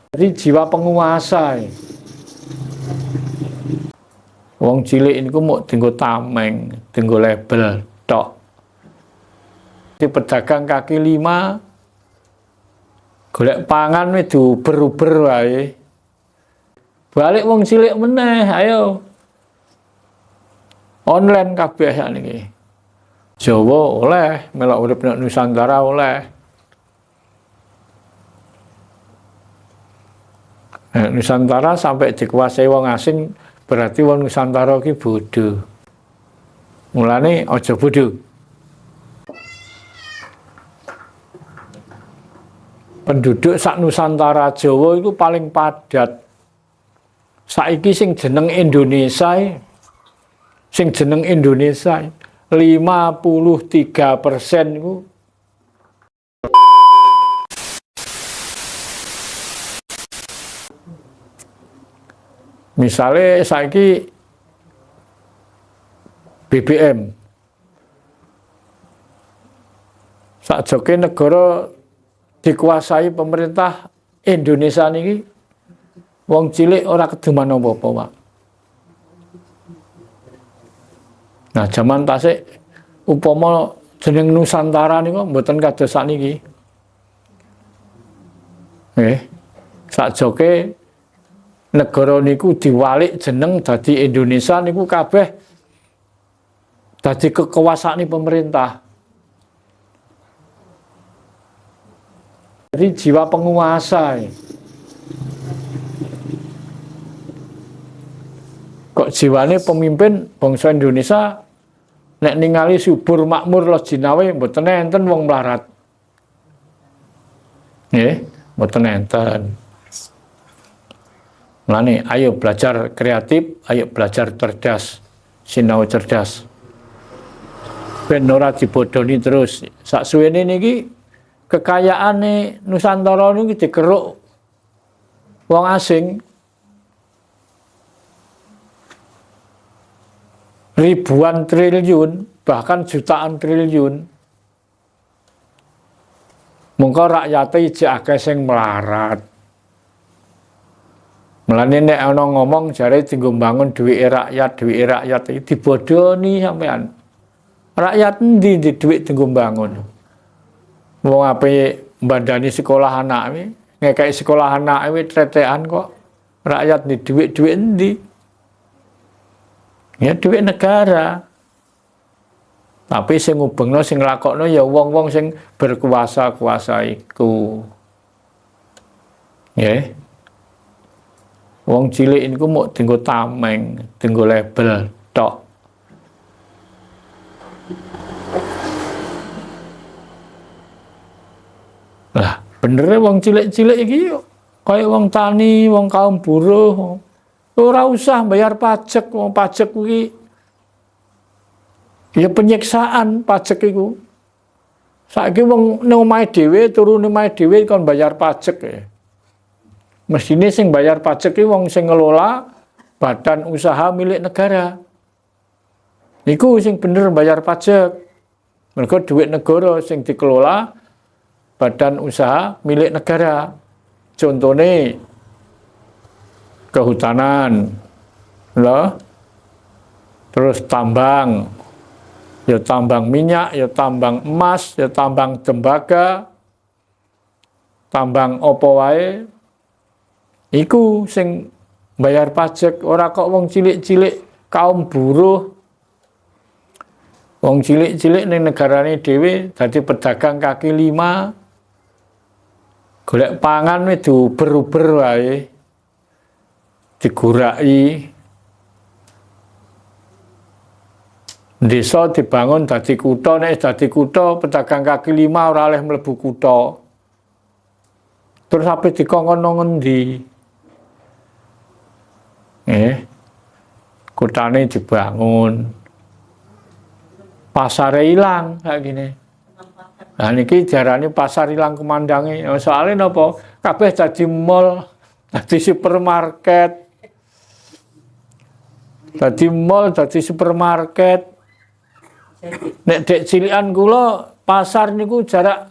Jadi jiwa penguasa. Wong cilik niku mau tinggo tameng, tinggo label tok. Di pedagang kaki lima golek pangan wis diuber-uber wae. Balik wong cilik meneh, ayo. Online kabeh sakniki. Jawa oleh, melok urip nek Nusantara oleh. Nusantara sampai dikuasai wong asing berarti wong Nusantara ki bodoh. Mulane aja bodoh. Penduduk sak Nusantara Jawa itu paling padat. Saiki sing jeneng Indonesia, sing jeneng Indonesia 53% itu misalnya saiki BBM sakjoke negara dikuasai pemerintah Indonesia niki wong cilik ora keduman apa-apa, Pak. Nah, zaman tasik upama jeneng Nusantara niku mboten kados sakniki. Nggih. Sakjoke negara niku diwalik jeneng dadi Indonesia niku kabeh dadi kekuasaan pemerintah. Jadi jiwa penguasa. Kok jiwane pemimpin bangsa Indonesia nek ningali subur makmur lo jinawe mboten enten wong melarat. Nggih, mboten enten. Mulane ayo belajar kreatif, ayo belajar cerdas, sinau cerdas. Ben ora dibodoni terus. Saksuwene niki kekayaane Nusantara niki dikeruk wong asing. Ribuan triliun, bahkan jutaan triliun. Mengko rakyate ijek akeh sing melarat. Mulane nek ana ngomong jare dienggo mbangun duwike rakyat iki dibodoni sampean. Rakyat endi duwit dienggo mbangun? Wong ape mbandani sekolah anake, ngekeki sekolah anake tretekan kok. Rakyat di duwit endi? Ya duit negara. Tapi sing ngubengno sing nglakokno ya wong-wong sing berkuasa-kuasa iku. Nggih. Wong cilik niku mau dienggo tameng, dienggo label tok. Lah, bener wong cilik-cilik iki kaya wong tani, wong kaum buruh. Ora usah bayar pajak, wong pajak kuwi ya penyiksaan pajak iku. Saiki wong nang omahe dhewe, turu nang omahe dhewe kon bayar pajak ya. Mestine sing bayar pajak iki wong sing ngelola badan usaha milik negara. Niku sing bener bayar pajak. Mergo duit negara sing dikelola badan usaha milik negara. Contone kehutanan, loh, terus tambang, ya tambang minyak, ya tambang emas, ya tambang tembaga, tambang opo wae, iku sing bayar pajak. Ora kok wong cilik-cilik kaum buruh, wong cilik-cilik ning negarane dhewe dadi pedagang kaki lima, golek pangan wis diuber-uber wae. Diguraki, desa dibangun dadi kutha, nek dadi kutha pedagang kaki lima ora oleh mlebu kutha. Terus ape dikongkon nang ngendi? Kutane dibangun. Pasare ilang kayak gini. Nah niki diarani pasar ilang kemandange. Soale napa? Kabeh dadi mall, dadi supermarket. Dadi mall, dadi supermarket. Nek dek cilikan kula pasar niku jarak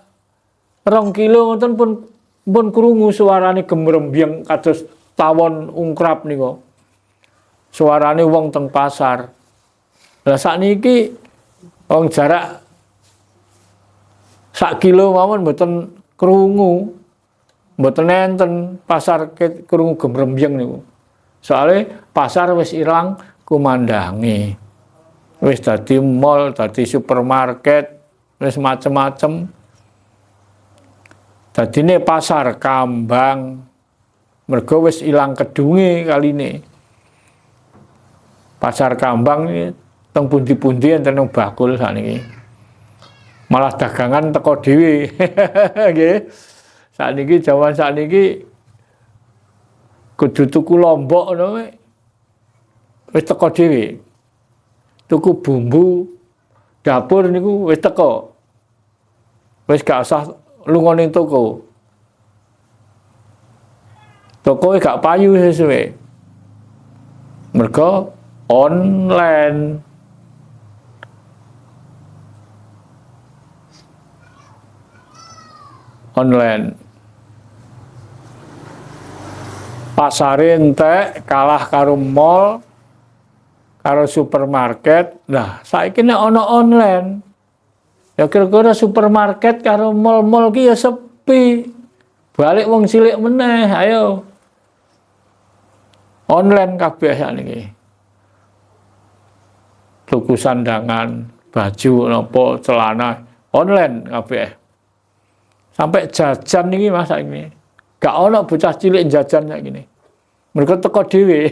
2 kilo ngoten pun pun krungu suarane gemrembyeng kados tawon ungkrap niku. Suarane wong teng pasar. Lah sakniki wong jarak sak kilo mawon mboten krungu. Mboten enten pasar krungu gemrembyeng niku. Soale pasar wis ilang kumandange. Wis dadi mall, dadi supermarket, wis macem-macem. Dadine pasar kambang. Mergo wis ilang kedunge kaline. Pasar kambang iki teng pundi-pundi enten nang bakul sakniki. Malah dagangan teko dhewe. Nggih. Sakniki jaman sakniki kudu tuku lombok ngono wis teko dhewe. Tuku bumbu dapur niku wis teko. Wis gak usah lunga ning toko. Toko gak payu sesuwe. Mergo online. Pasare entek kalah karo mall, karo supermarket. Nah, saiki nek ana online, ya kira-kira supermarket karo mall-mall ki ya sepi. Balik wong cilik meneh, ayo. Online kabeh sakniki. Tuku sandangan, baju napa, celana online kabeh. Sampai jajan niki Mas saiki. Gak ono bocah cilik jajan kayak gini. Mereka teko dhewe.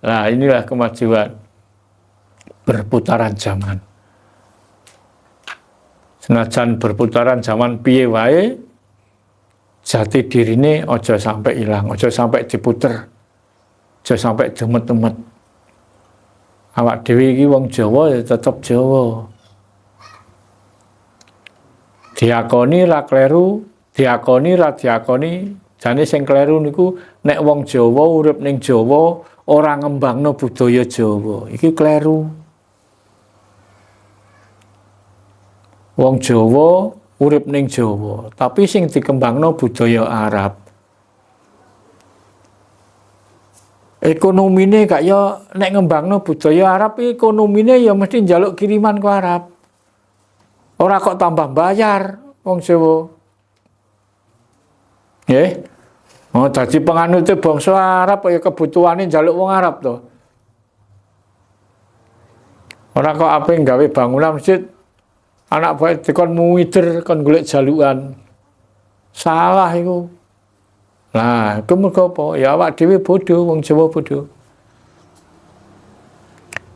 Nah, inilah kemajuan berputaran zaman. Senajan berputaran zaman piye wae, jati dirine aja sampai ilang, aja sampai diputer, aja sampai demet-demet. Awak dhewe iki wong Jawa ya tetep Jawa. Diakoni ra kleru, diakoni ra diakoni, jane sing kleru niku nek wong Jawa urip ning Jawa ora ngembangno budaya Jawa. Iki kleru. Wong Jawa urip ning Jawa, tapi sing dikembangno budaya Arab. Ekonomine gak ya nek ngembangno budaya Arab ekonomine ya mesti njaluk kiriman ke Arab. Ora kok tambah bayar wong Jawa. Nggih. Oh, dadi panganute bangsa Arab ya kebutuhane njaluk wong Arab to. Ora kok ape gawe bangunan masjid anak bae dikon muider kon golek jalukan. Salah iku. Nah, iku mergo apa? Ya awak dhewe bodoh, wong Jawa bodoh.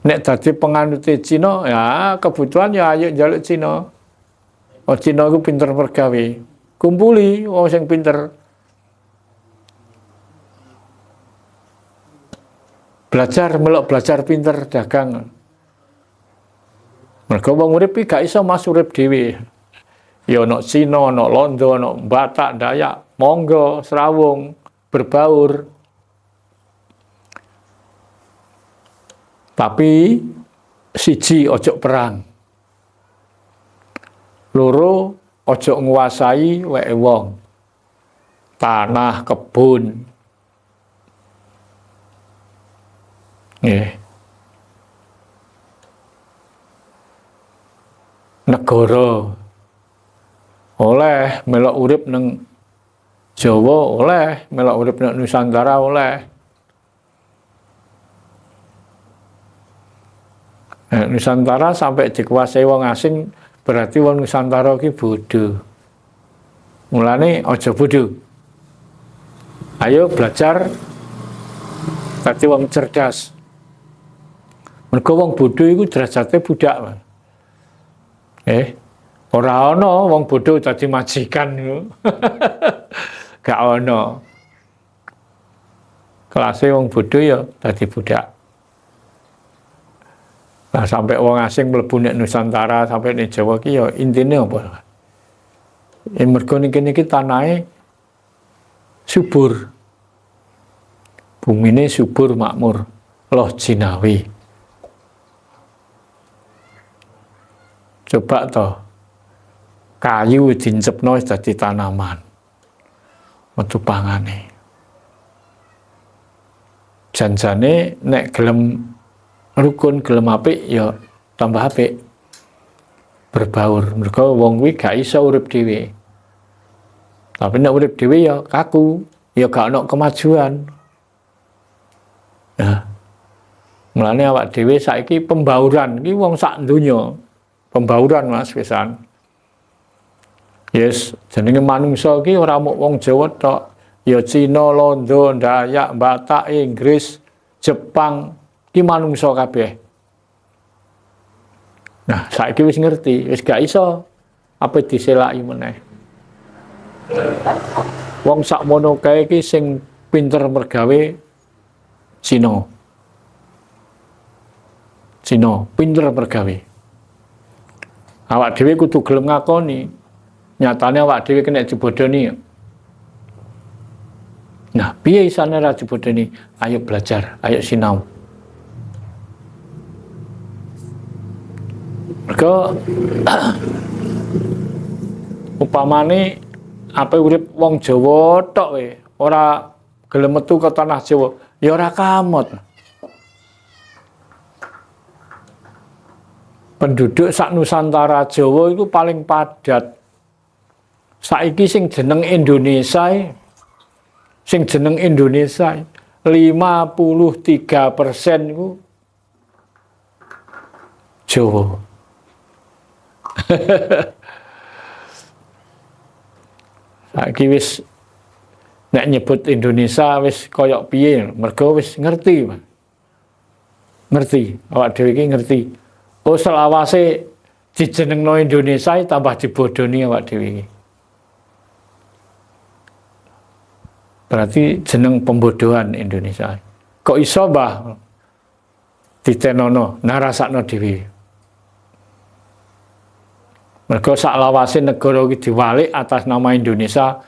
Nek dadi penganute Cina, ya kebutuhan ya ayo njaluk Cina. Oh, Cina iku pinter mergawe. Kumpuli wong sing pinter. Melok belajar pinter dagang. Mergo wong urip iki gak iso mas urip dhewe. Ya ana Cina, ana Londo, ana Batak, Dayak, Monggo, Serawung, berbaur. Tapi siji ojo perang. Loro ojo nguasai wae wong. Tanah, kebun. Nggih. Negara oleh melok urip nang Jawa, oleh melok urip nang Nusantara, oleh. Nusantara sampai dikuasai wong asing berarti wong Nusantara ki bodoh. Mulane aja bodoh. Ayo belajar dadi wong cerdas. Mergo wong bodoh iku derajate budak. Ora ana wong bodoh dadi majikan iku. Gak ana. Kelase wong bodoh ya dadi budak. Nah, sampai wong asing mlebu nek Nusantara, sampai nek Jawa ki ya intine apa? Mergo niki tanahe subur. Bumine subur makmur, loh jinawi. Coba toh kayu dincepno dadi tanaman. metu pangane. Janjane nek gelem rukun, gelem apik ya tambah apik. Berbaur. Mergo wong kuwi gak iso urip dhewe. Tapi nek urip dhewe ya kaku, ya gak ono kemajuan. Ya. Mulane awak dhewe saiki pembauran iki wong sak donya. Pembauran Mas pisan. Yes, jenenge manungsa iki ora mung wong Jawa tok. Ya Cina, Londo, Dayak, Batak, Inggris, Jepang, iki manungsa kabeh. Nah, saiki wis ngerti, wis gak iso apa diselaki meneh. Wong sakmono kae iki sing pinter mergawe Cina. Cina, pinter mergawe. Awak dhewe kudu gelem ngakoni. Nyatane awak dhewe kena dibodoni. Nah, piye isane ra dibodoni? Ayo belajar, ayo sinau. Mergo upamane apa urip wong Jawa tok we, ora gelem metu ke tanah Jawa, ya ora kamot. Penduduk sak Nusantara Jawa itu paling padat. Saiki sing jeneng Indonesia, sing jeneng Indonesia 53% iku Jawa. Saiki wis nek nyebut Indonesia wis koyok piye, mergo wis ngerti. Ngerti, awak dhewe iki ngerti. Oh selawase dijenengno Indonesia tambah dibodoni awak dhewe iki. Berarti jeneng pembodohan Indonesia. Kok iso Mbah ditenono narasakno dhewe. Mergo sak lawase negara iki diwalik atas nama Indonesia.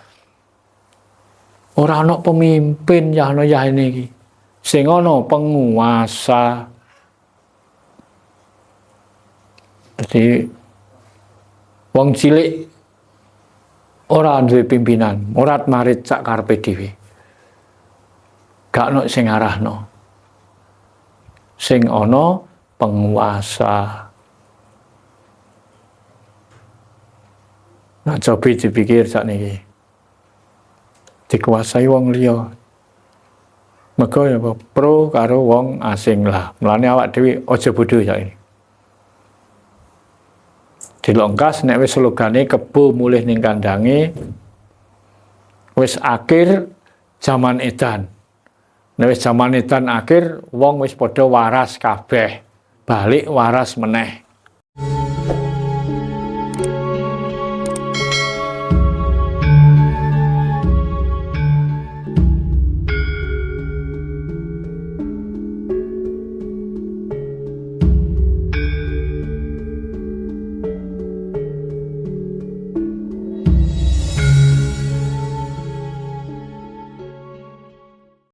Ora ana pemimpin yahno-yahne iki. Sing ana penguasa. Jadi wong cilik ora duwe pimpinan, murat marit sak karepe dhewe. Gak ono sing arahno. Sing ana penguasa. Nah, coba dipikir sakniki. Dikuasai wong liya. Mergo ya pro karo wong asing lah. Mulane awak dhewe aja bodho saiki. Dilongkas nek wis slogane kebo mulih ning kandange. Wis akhir zaman edan. Nek wis zaman edan akhir wong wis padha waras kabeh. Balik waras meneh.